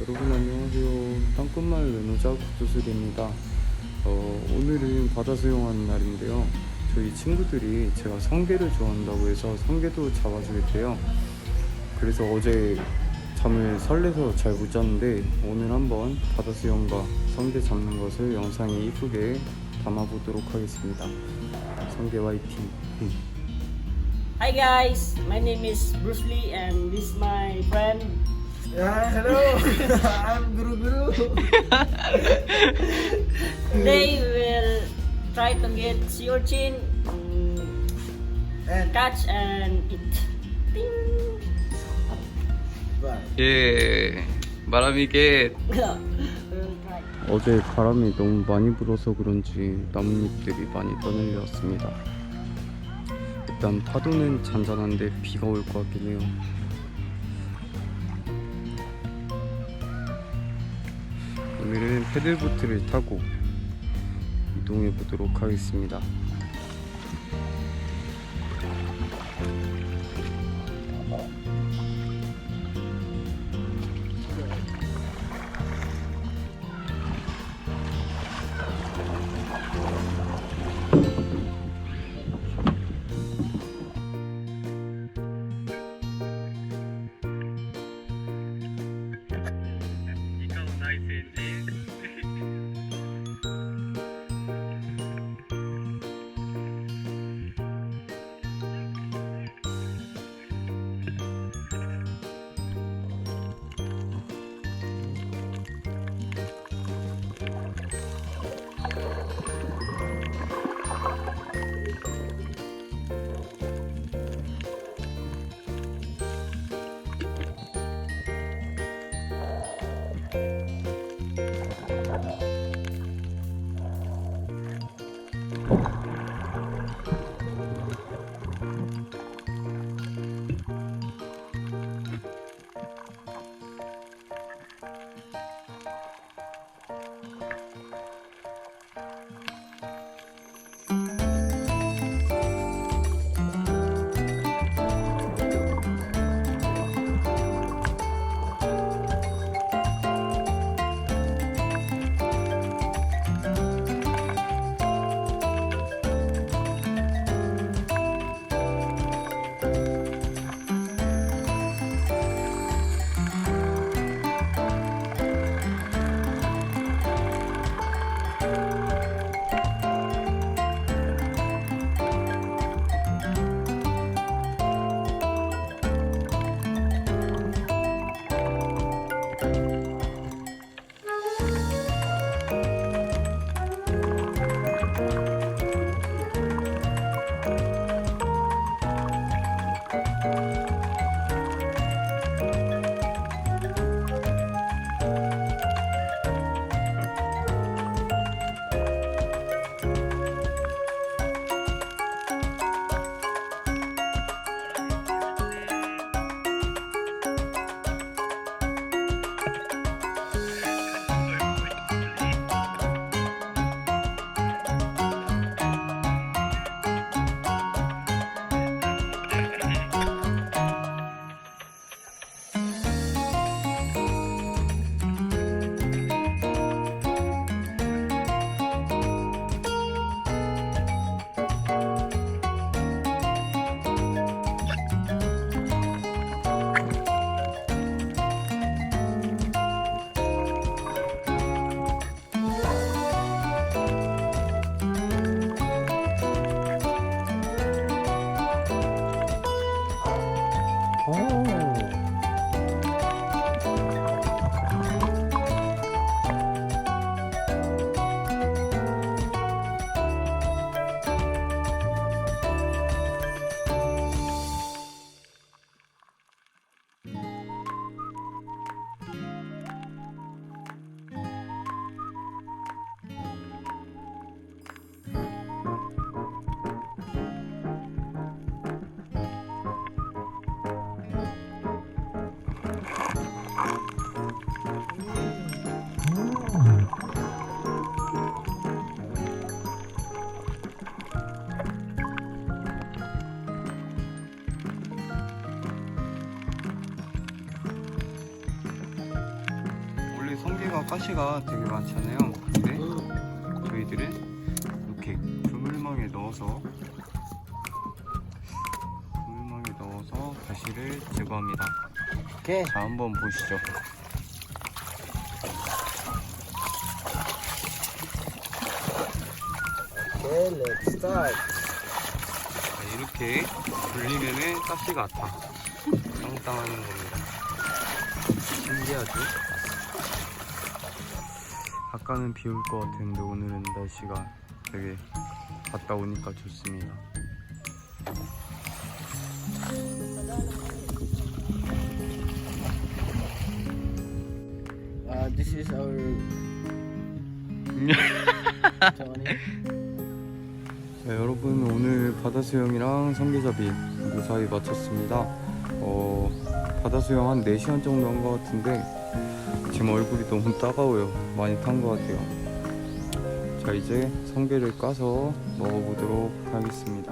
여러분 안녕하세요. 땅끝마을 외노자 국도술입니다. 오늘은 바다 수영하는 날인데요. 저희 친구들이 제가 성게를 좋아한다고 해서 성게도 잡아주겠대요. 그래서 어제 잠을 설레서 잘 못 잤는데 오늘 한번 바다 수영과 성게 잡는 것을 영상에 이쁘게 담아보도록 하겠습니다. 성게 화이팅! Hi guys, my name is Bruce Lee and this is my friend. Yeah, hello. I'm Guru Guru. Today we will try to get sea urchin, And catch and eat. Ting. bye. 예, 마라미게. We will try. 어제 바람이 너무 많이 불어서 그런지 나뭇잎들이 많이 떠내려왔습니다. 일단 파도는 잔잔한데 비가 올 것 같긴 해요. 오늘은 패들보트를 타고 이동해 보도록 하겠습니다. 가시가 되게 많잖아요. 근데 저희들은 이렇게 그물망에 넣어서 가시를 제거합니다. Okay. 자, 한번 보시죠. Okay, let's start. 자, 이렇게 돌리면은 가시가 다 땅땅하는 겁니다. 신기하죠? 아까는 비 올 것 같았는데 오늘은 날씨가 되게 갔다 오니까 좋습니다. This is our Tony. 자, 여러분 오늘 바다 수영이랑 성게잡이 무사히 마쳤습니다. 바다 수영 한 4시간 정도 한 것 같은데 지금 얼굴이 너무 따가워요. 많이 탄 것 같아요. 자, 이제 성게를 까서 먹어보도록 하겠습니다.